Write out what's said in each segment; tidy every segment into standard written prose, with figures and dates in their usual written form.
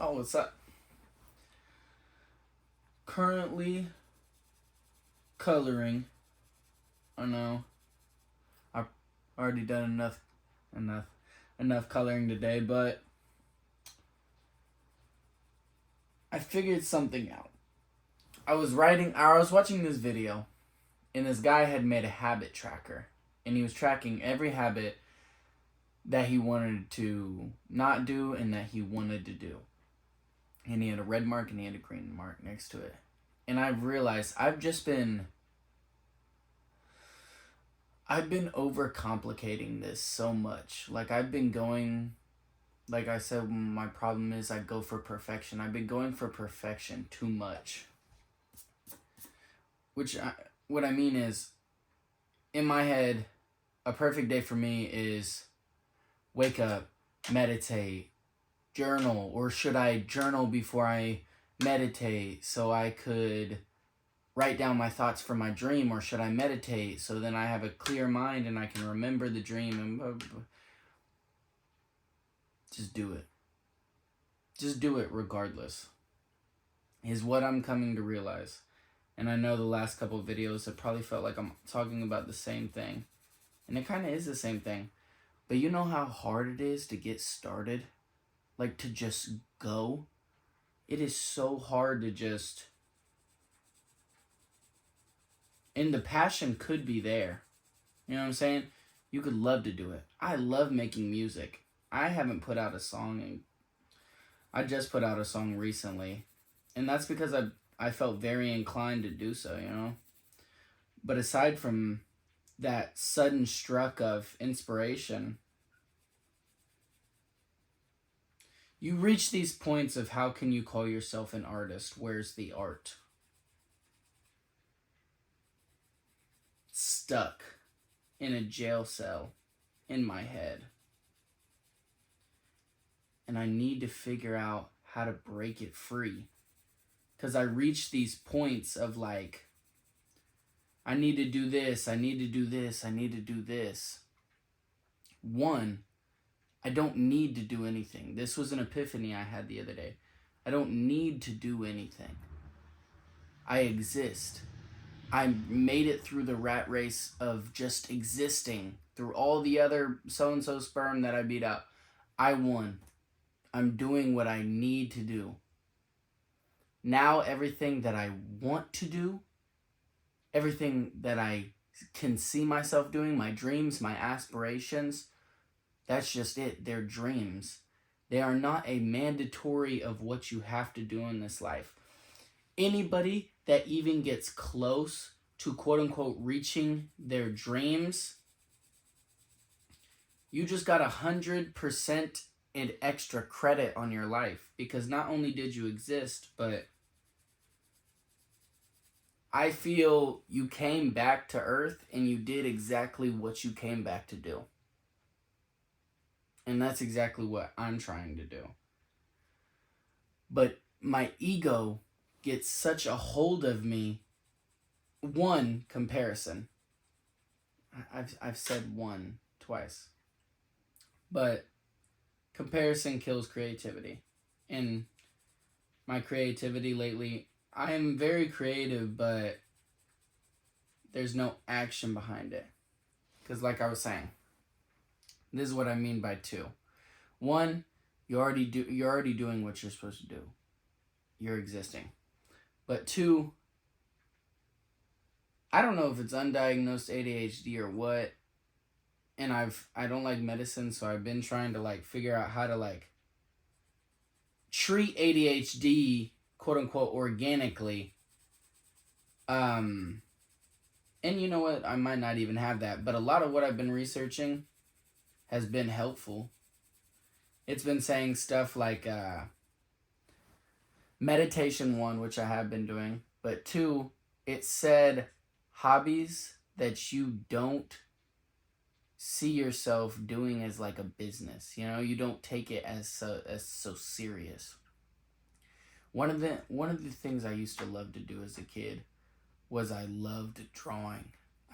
Oh, what's up? Currently coloring. I know I've already done enough, enough coloring today, but I figured something out. I was watching this video, and this guy had made a habit tracker, and he was tracking every habit that he wanted to not do and that he wanted to do. And he had a red mark and he had a green mark next to it. And I've realized I've been overcomplicating this so much. Like I said, my problem is I go for perfection. I've been going for perfection too much. What I mean is, in my head, a perfect day for me is wake up, meditate, journal, or should I journal before I meditate so I could write down my thoughts for my dream, or should I meditate so then I have a clear mind and I can remember the dream and just do it. Just do it regardless. Is what I'm coming to realize. And I know the last couple of videos have probably felt like I'm talking about the same thing. And it kind of is the same thing. But you know how hard it is to get started? Like to just go? It is so hard to just... And the passion could be there. You know what I'm saying? You could love to do it. I love making music. I haven't put out a song and I just put out a song recently. And that's because I felt very inclined to do so, you know? But aside from that sudden struck of inspiration, you reach these points of how can you call yourself an artist? Where's the art? Stuck in a jail cell in my head. And I need to figure out how to break it free. Because I reach these points of like, I need to do this, I need to do this, I need to do this. One, I don't need to do anything. This was an epiphany I had the other day. I don't need to do anything. I exist. I made it through the rat race of just existing through all the other so-and-so sperm that I beat up. I won. I'm doing what I need to do. Now everything that I want to do, everything that I can see myself doing, my dreams, my aspirations, that's just it. They're dreams. They are not a mandatory of what you have to do in this life. Anybody that even gets close to quote-unquote reaching their dreams, you just got 100% and extra credit on your life. Because not only did you exist, but I feel you came back to Earth and you did exactly what you came back to do. And that's exactly what I'm trying to do. But my ego gets such a hold of me. One, comparison. I've said one twice. But comparison kills creativity. And my creativity lately, I am very creative, but there's no action behind it. Because like I was saying, this is what I mean by two. One, you're already doing what you're supposed to do. You're existing. But two, I don't know if it's undiagnosed ADHD or what. And I don't like medicine, so I've been trying to like figure out how to like treat ADHD quote unquote organically. And you know what? I might not even have that, but a lot of what I've been researching has been helpful. It's been saying stuff like meditation, one, which I have been doing, but two, it said hobbies that you don't see yourself doing as like a business. You know, you don't take it as so serious. One of the things I used to love to do as a kid was I loved drawing.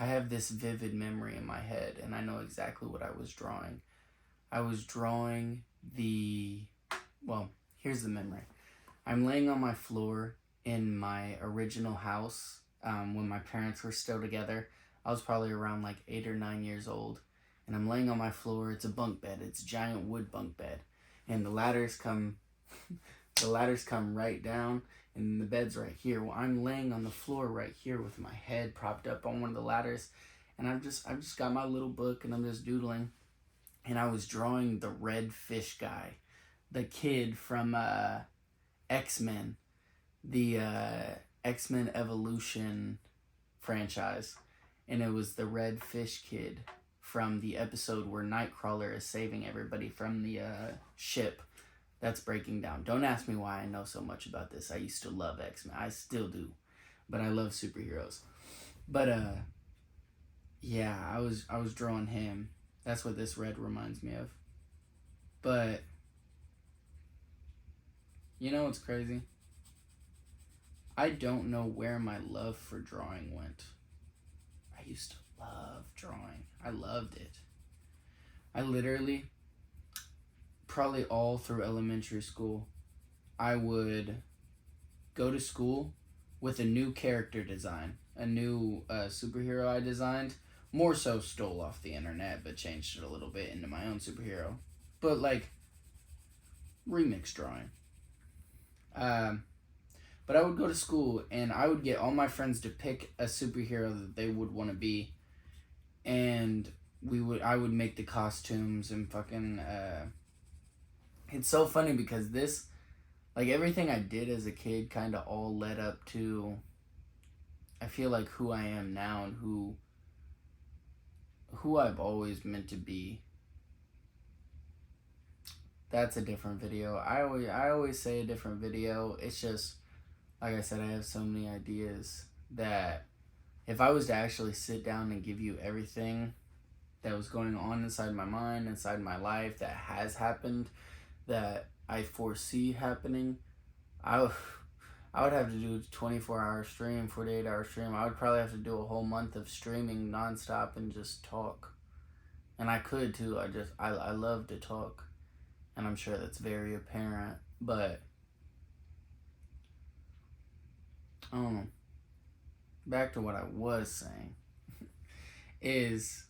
I have this vivid memory in my head, and I know exactly what I was drawing. I was drawing Here's the memory. I'm laying on my floor in my original house when my parents were still together. I was probably around like 8 or 9 years old. And I'm laying on my floor. It's a bunk bed. It's a giant wood bunk bed. And the ladders come right down, and the bed's right here. Well, I'm laying on the floor right here with my head propped up on one of the ladders. And I've just got my little book, and I'm just doodling. And I was drawing the red fish guy, the kid from X-Men, the X-Men Evolution franchise. And it was the red fish kid from the episode where Nightcrawler is saving everybody from the ship that's breaking down. Don't ask me why I know so much about this. I used to love X-Men. I still do. But I love superheroes. But yeah, I was drawing him. That's what this red reminds me of. But you know what's crazy? I don't know where my love for drawing went. I used to love drawing. I loved it. I literally, probably all through elementary school, I would go to school with a new character design, a new superhero I designed. More so stole off the internet, but changed it a little bit into my own superhero. But like, remix drawing. But I would go to school and I would get all my friends to pick a superhero that they would want to be, and I would make the costumes and fucking. It's so funny because this, like everything I did as a kid, kind of all led up to. I feel like who I am now and who I've always meant to be. That's a different video. I always say a different video. It's just, like I said, I have so many ideas that if I was to actually sit down and give you everything that was going on inside my mind, inside my life, that has happened, that I foresee happening, I would have to do a 24-hour stream, 48-hour stream. I would probably have to do a whole month of streaming nonstop and just talk. And I could too. I love to talk. And I'm sure that's very apparent. But, back to what I was saying, is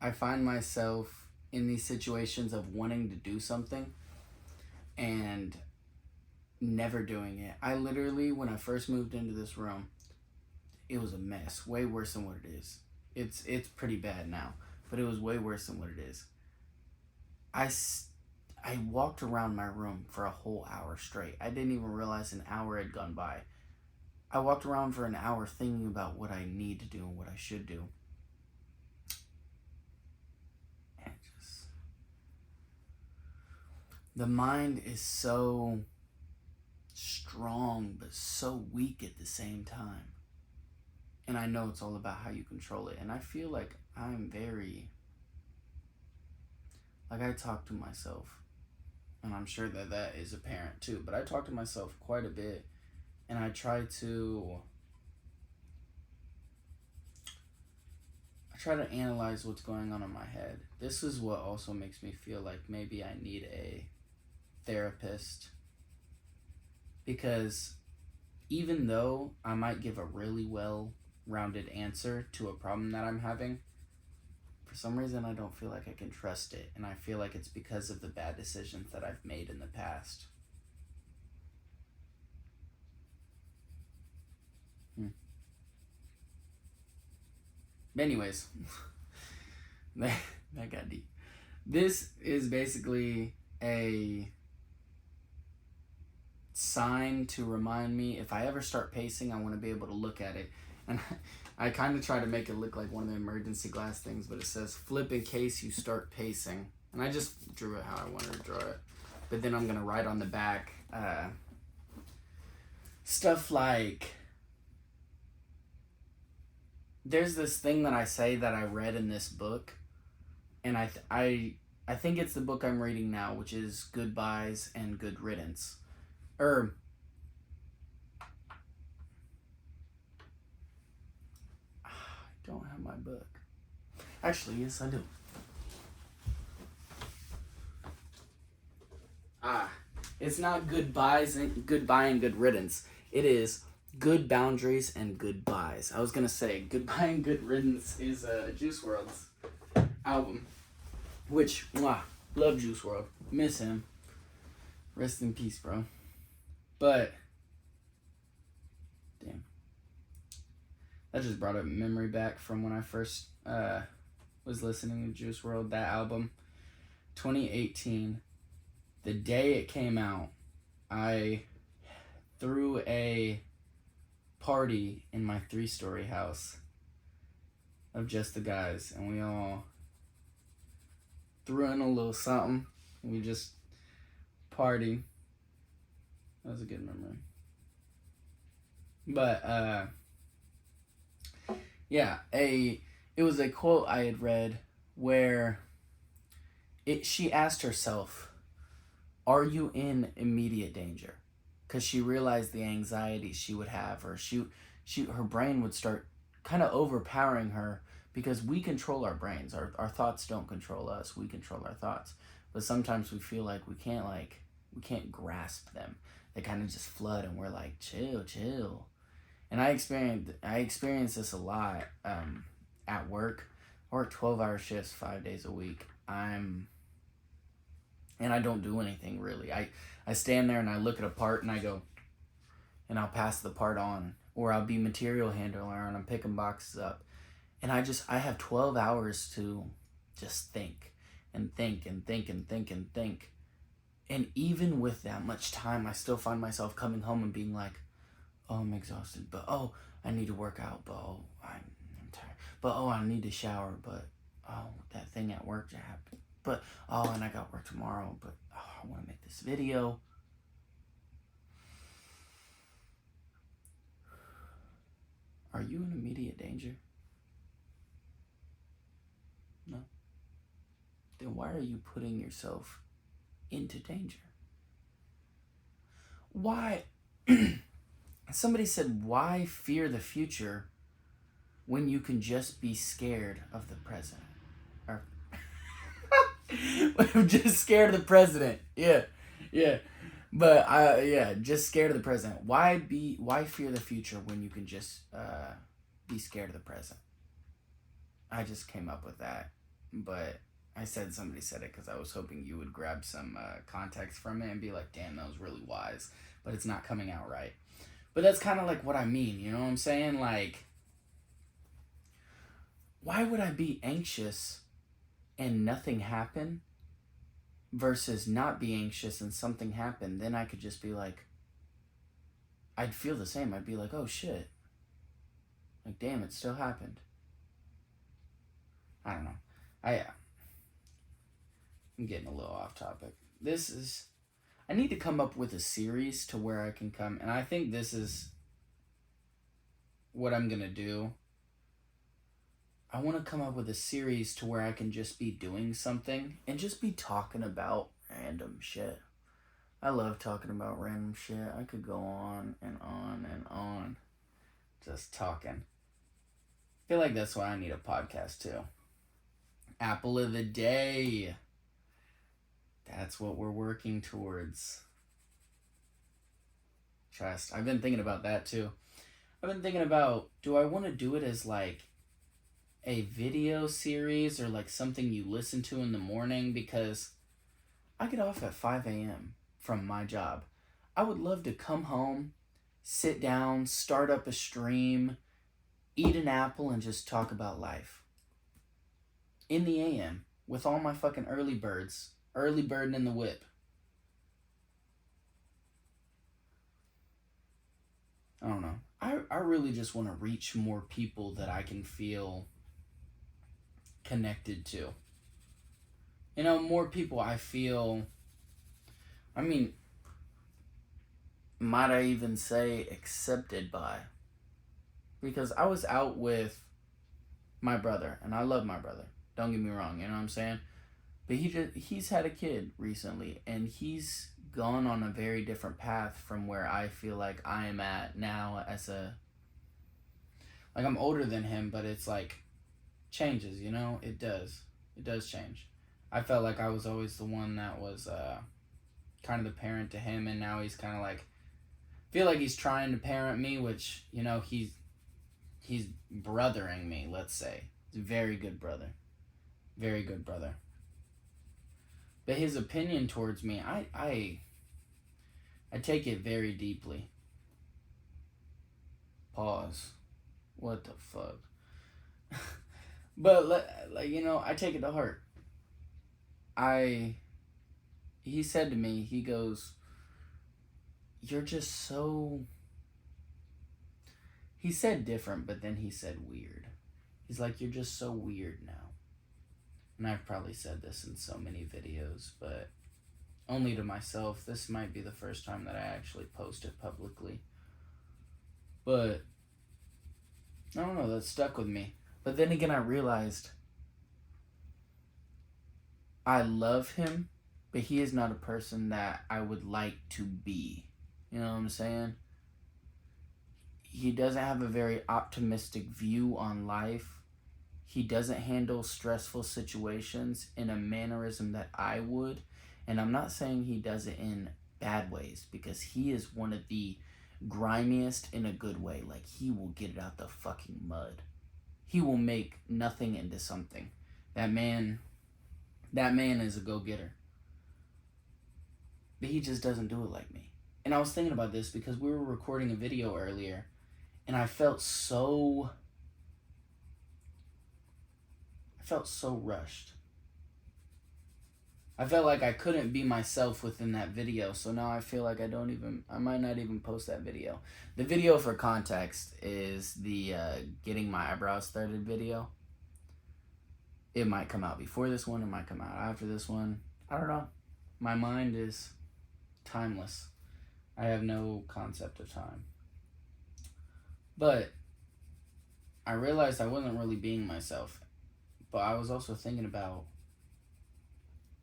I find myself in these situations of wanting to do something and never doing it. I literally, when I first moved into this room, it was a mess. Way worse than what it is. It's pretty bad now, but it was way worse than what it is. I walked around my room for a whole hour straight. I didn't even realize an hour had gone by. I walked around for an hour thinking about what I need to do and what I should do. And the mind is so strong but so weak at the same time. And I know it's all about how you control it. And I feel like I'm very, like I talk to myself. And I'm sure that is apparent too. But I talk to myself quite a bit. And I try to analyze what's going on in my head. This is what also makes me feel like maybe I need a therapist. Because even though I might give a really well-rounded answer to a problem that I'm having, for some reason I don't feel like I can trust it. And I feel like it's because of the bad decisions that I've made in the past. Anyways, that got deep. This is basically a sign to remind me if I ever start pacing, I want to be able to look at it. And I kind of try to make it look like one of the emergency glass things, but it says flip in case you start pacing. And I just drew it how I wanted to draw it. But then I'm going to write on the back stuff like, there's this thing that I say that I read in this book, and I think it's the book I'm reading now, which is Goodbyes and Good Riddance. I don't have my book. Actually, yes, I do. It's not goodbyes and goodbye and good riddance. It is good boundaries and goodbyes. I was gonna say goodbye and good riddance is Juice WRLD's album, which love Juice WRLD, miss him, rest in peace, bro. But damn, that just brought a memory back from when I first was listening to Juice WRLD. That album, 2018. The day it came out, I threw a party in my 3-story house of just the guys, and we all threw in a little something. We just partied. That was a good memory. But yeah, it was a quote I had read where she asked herself, are you in immediate danger? Because she realized the anxiety she would have, or her brain would start kind of overpowering her, because we control our brains. Our thoughts don't control us. We control our thoughts. But sometimes we feel like we can't grasp them. They kind of just flood, and we're like, chill. And I experienced this a lot at work. I work 12-hour shifts 5 days a week. And I don't do anything really. I stand there and I look at a part and I go, and I'll pass the part on. Or I'll be material handler and I'm picking boxes up. And I have 12 hours to just think and think and think and think and think. And even with that much time, I still find myself coming home and being like, oh, I'm exhausted. But oh, I need to work out. But oh, I'm tired. But oh, I need to shower. But oh, that thing at work just happened. But, oh, and I got work tomorrow, but oh, I want to make this video. Are you in immediate danger? No. Then why are you putting yourself into danger? Why? Somebody said, why fear the future when you can just be scared of the present? Or I'm just scared of the president. Yeah. But just scared of the present. Why fear the future when you can just be scared of the present? I just came up with that, but I said somebody said it because I was hoping you would grab some context from it and be like, damn, that was really wise, but it's not coming out right. But that's kind of like what I mean, you know what I'm saying? Like, why would I be anxious and nothing happen versus not be anxious and something happen? Then I could just be like, I'd feel the same. I'd be like, oh shit, like damn, it still happened. I don't know. I'm getting a little off topic. I need to come up with a series to where I can come, and I think this is what I'm gonna do. I want to come up with a series to where I can just be doing something and just be talking about random shit. I love talking about random shit. I could go on and on and on just talking. I feel like that's why I need a podcast too. Apple of the day. That's what we're working towards. Trust. I've been thinking about that too. I've been thinking about, do I want to do it as like a video series or like something you listen to in the morning? Because I get off at 5 a.m. from my job. I would love to come home, sit down, start up a stream, eat an apple, and just talk about life. In the AM, with all my fucking early birding in the whip. I don't know. I really just want to reach more people that I can feel connected to. You know, more people I feel, I mean, might I even say accepted by. Because I was out with my brother, and I love my brother. Don't get me wrong, you know what I'm saying? But he's had a kid recently, and he's gone on a very different path from where I feel like I am at now like I'm older than him, but it's like changes, you know? It does change. I felt like I was always the one that was kind of the parent to him, and now he's kind of like, feel like he's trying to parent me, which, you know, he's brothering me, let's say. He's a very good brother. Very good brother. But his opinion towards me, I take it very deeply. Pause. What the fuck? But, like, you know, I take it to heart. He said to me, he goes, you're just so... He said different, but then he said weird. He's like, you're just so weird now. And I've probably said this in so many videos, but only to myself. This might be the first time that I actually post it publicly. But I don't know, that stuck with me. But then again, I realized I love him, but he is not a person that I would like to be. You know what I'm saying? He doesn't have a very optimistic view on life. He doesn't handle stressful situations in a mannerism that I would. And I'm not saying he does it in bad ways, because he is one of the grimiest in a good way. Like, he will get it out the fucking mud. He will make nothing into something. That man is a go-getter. But he just doesn't do it like me. And I was thinking about this because we were recording a video earlier, and I felt so rushed. I felt like I couldn't be myself within that video, so now I feel like I might not even post that video. The video, for context, is the getting my eyebrows threaded video. It might come out before this one, it might come out after this one. I don't know. My mind is timeless. I have no concept of time. But I realized I wasn't really being myself. But I was also thinking about,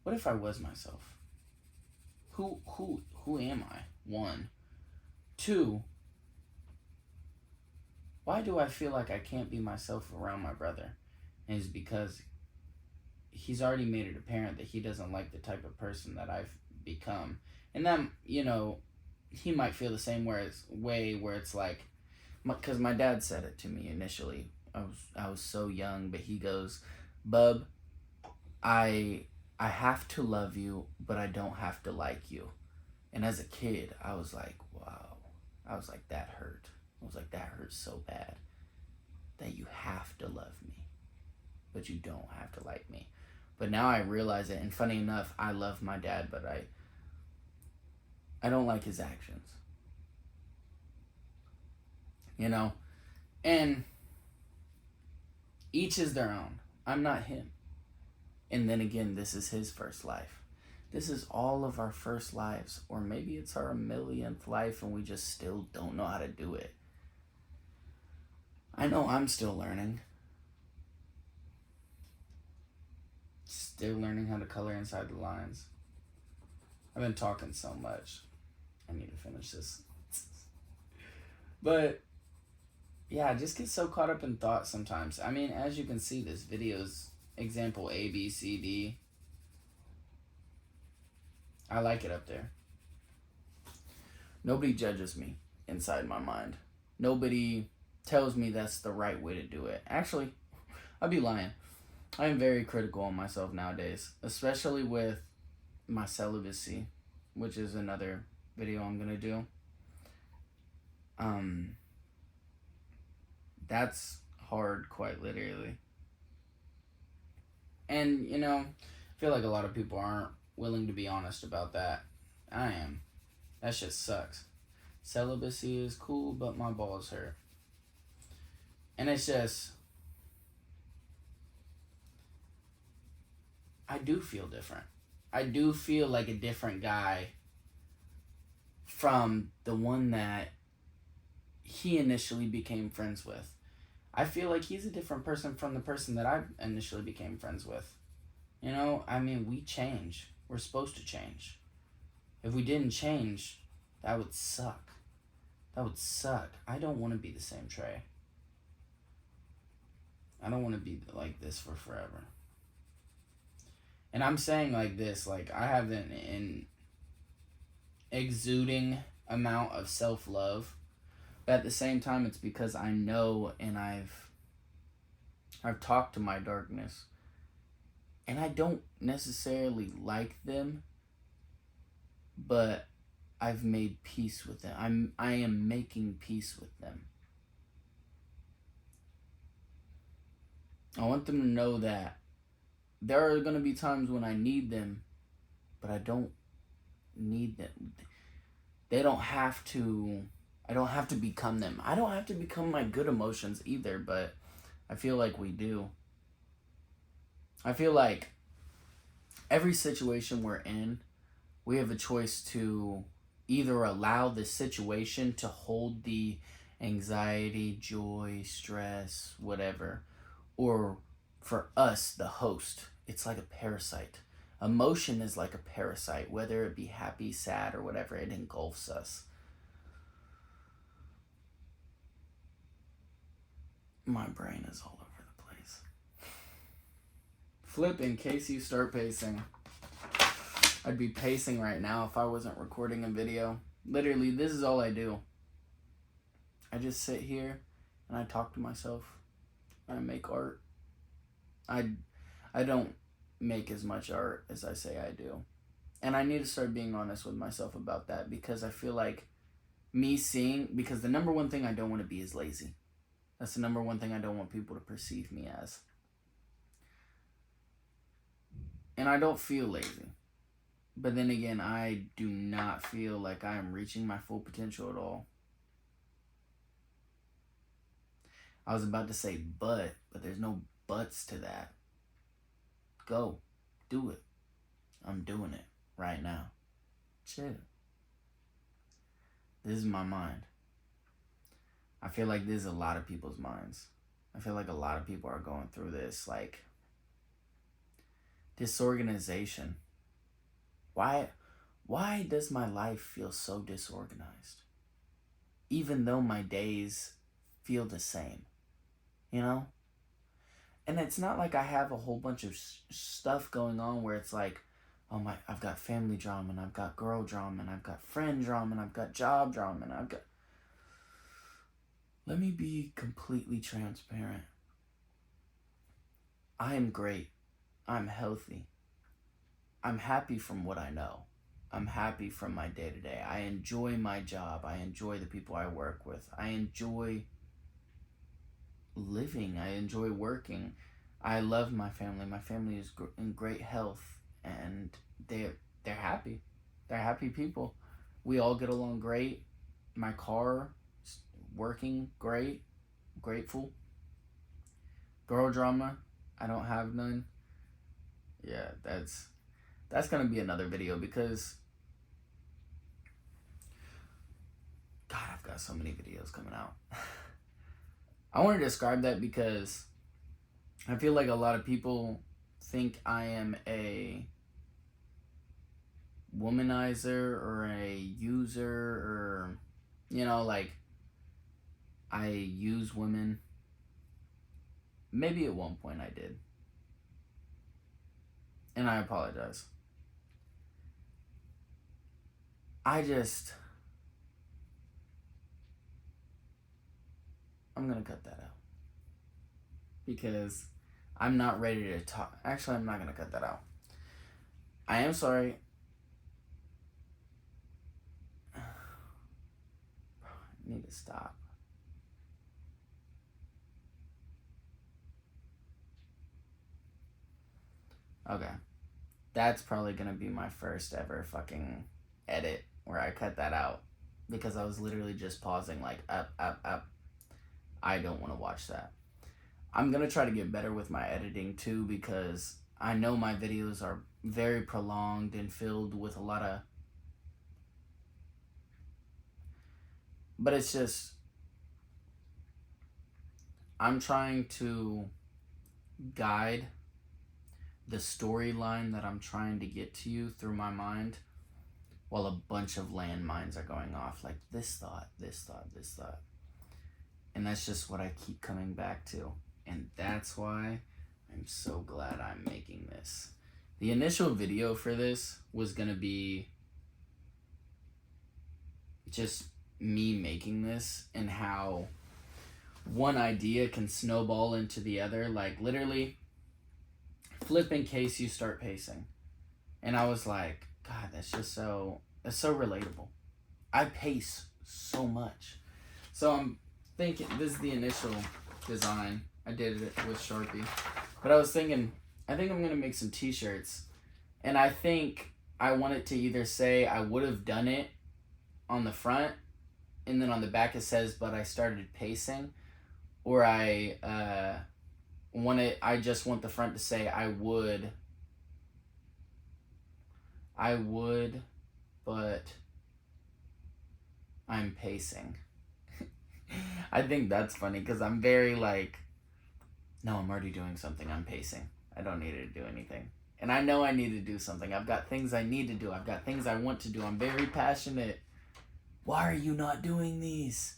what if I was myself? Who am I? 1. 2, why do I feel like I can't be myself around my brother? And it's because he's already made it apparent that he doesn't like the type of person that I've become. And then, you know, he might feel the same way where it's like, because my dad said it to me initially. I was so young, but he goes, Bub, I have to love you, but I don't have to like you. And as a kid, I was like, wow. I was like, that hurt. I was like, that hurts so bad. That you have to love me, but you don't have to like me. But now I realize it, and funny enough, I love my dad, but I don't like his actions. You know? And each is their own. I'm not him. And then again, this is his first life. This is all of our first lives. Or maybe it's our millionth life and we just still don't know how to do it. I know I'm still learning. Still learning how to color inside the lines. I've been talking so much. I need to finish this. But yeah, I just get so caught up in thought sometimes. I mean, as you can see, this video's example A, B, C, D. I like it up there. Nobody judges me inside my mind. Nobody tells me that's the right way to do it. Actually, I'd be lying. I am very critical on myself nowadays, especially with my celibacy, which is another video I'm going to do. That's hard, quite literally. And, you know, I feel like a lot of people aren't willing to be honest about that. I am. That shit sucks. Celibacy is cool, but my balls hurt. And it's just, I do feel different. I do feel like a different guy from the one that he initially became friends with. I feel like he's a different person from the person that I initially became friends with. You know, I mean, we change. We're supposed to change. If we didn't change, that would suck. That would suck. I don't want to be the same Trey. I don't want to be like this for forever. And I'm saying like this, like I haven't exuding amount of self-love. But at the same time, it's because I know, and I've talked to my darkness, and I don't necessarily like them, but I've made peace with them. I am making peace with them. I want them to know that there are going to be times when I need them, but I don't need them. They don't have to, I don't have to become them. I don't have to become my good emotions either, but I feel like we do. I feel like every situation we're in, we have a choice to either allow the situation to hold the anxiety, joy, stress, whatever, or for us, the host, it's like a parasite. Emotion is like a parasite, whether it be happy, sad, or whatever, it engulfs us. My brain is all over the place. Flip, in case you start pacing. I'd be pacing right now if I wasn't recording a video. Literally, this is all I do. I just sit here and I talk to myself. I make art. I don't make as much art as I say I do. And I need to start being honest with myself about that, because I feel like because the number one thing I don't want to be is lazy. That's the number one thing I don't want people to perceive me as. And I don't feel lazy. But then again, I do not feel like I am reaching my full potential at all. I was about to say but there's no buts to that. Go. Do it. I'm doing it right now. Chill. This is my mind. I feel like this is a lot of people's minds. I feel like a lot of people are going through this, like, disorganization. Why does my life feel so disorganized? Even though my days feel the same, you know? And it's not like I have a whole bunch of stuff going on where it's like, oh my, I've got family drama, and I've got girl drama, and I've got friend drama, and I've got job drama, and I've got... Let me be completely transparent. I am great. I'm healthy. I'm happy from what I know. I'm happy from my day-to-day. I enjoy my job. I enjoy the people I work with. I enjoy living. I enjoy working. I love my family. My family is in great health, and they're happy. They're happy people. We all get along great. My car is working great. Grateful. Girl drama, I don't have none. Yeah, that's gonna be another video, because God, I've got so many videos coming out. I want to describe that because I feel like a lot of people think I am a womanizer or a user, or, you know, like, I use women. Maybe at one point I did. And I apologize. I'm gonna cut that out, because I'm not ready to talk. Actually, I'm not gonna cut that out. I am sorry. I need to stop. Okay. That's probably gonna be my first ever fucking edit where I cut that out, because I was literally just pausing, like, up, up, up. I don't want to watch that. I'm gonna try to get better with my editing too, because I know my videos are very prolonged and filled with a lot of... But it's just... I'm trying to guide the storyline that I'm trying to get to you through my mind, while a bunch of landmines are going off, like this thought, this thought, this thought. And that's just what I keep coming back to. And that's why I'm so glad I'm making this. The initial video for this was gonna be just me making this and how one idea can snowball into the other. Like, literally, flip in case you start pacing. And I was like, God, that's so relatable. I pace so much. So I'm thinking, this is the initial design. I did it with Sharpie. But I was thinking, I think I'm going to make some t-shirts. And I think I want it to either say I would have done it on the front, and then on the back it says, but I started pacing. Or I just want the front to say I would, but I'm pacing. I think that's funny because I'm very like, no, I'm already doing something. I'm pacing. I don't need to do anything. And I know I need to do something. I've got things I need to do. I've got things I want to do. I'm very passionate. Why are you not doing these?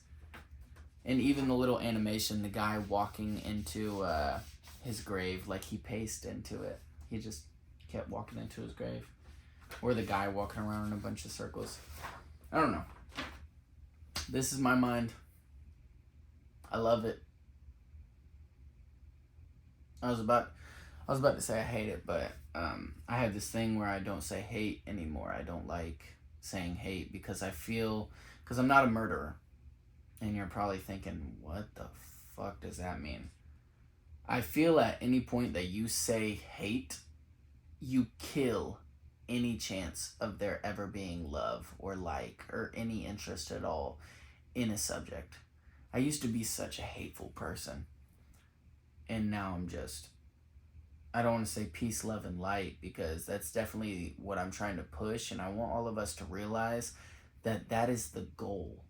And even the little animation, the guy walking into his grave, like he paced into it. He just kept walking into his grave. Or the guy walking around in a bunch of circles. I don't know. This is my mind. I love it. I was about to say I hate it, but I have this thing where I don't say hate anymore. I don't like saying hate because I'm not a murderer. And you're probably thinking, what the fuck does that mean? I feel at any point that you say hate, you kill any chance of there ever being love or like or any interest at all in a subject. I used to be such a hateful person. And now I don't want to say peace, love, and light because that's definitely what I'm trying to push. And I want all of us to realize that that is the goal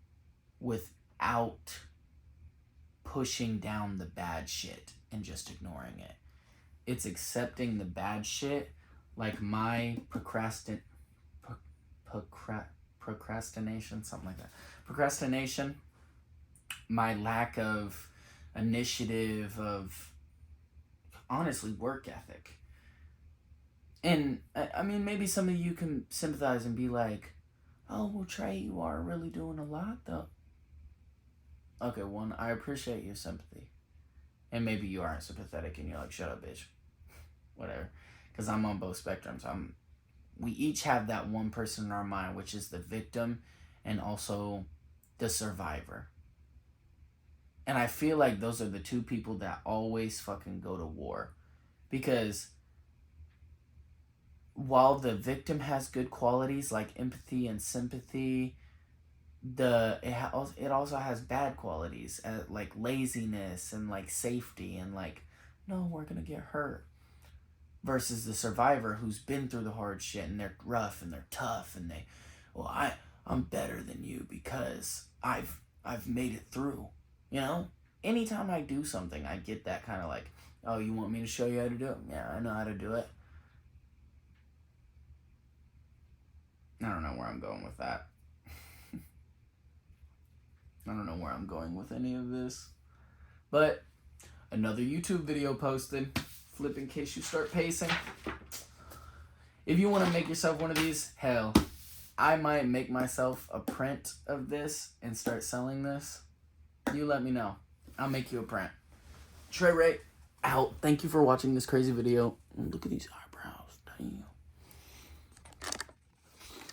without pushing down the bad shit and just ignoring it. It's accepting the bad shit, like my procrastination, something like that. Procrastination, my lack of initiative, of honestly work ethic. And I mean, maybe some of you can sympathize and be like, oh, well, Trey, you are really doing a lot though. Okay, one, I appreciate your sympathy. And maybe you aren't sympathetic and you're like, shut up, bitch. Whatever. Because I'm on both spectrums. We each have that one person in our mind, which is the victim and also the survivor. And I feel like those are the two people that always fucking go to war. Because while the victim has good qualities like empathy and sympathy, it also has bad qualities like laziness and like safety and like, no, we're gonna get hurt. Versus the survivor who's been through the hard shit and they're rough and they're tough and I'm better than you because I've made it through. You know, anytime I do something, I get that kind of like, oh, you want me to show you how to do it? Yeah, I know how to do it. I don't know where I'm going with that. I don't know where I'm going with any of this. But another YouTube video posted. Flip in case you start pacing. If you want to make yourself one of these, hell, I might make myself a print of this and start selling this. You let me know. I'll make you a print. Trey Ray out. Thank you for watching this crazy video. Look at these eyebrows. Damn.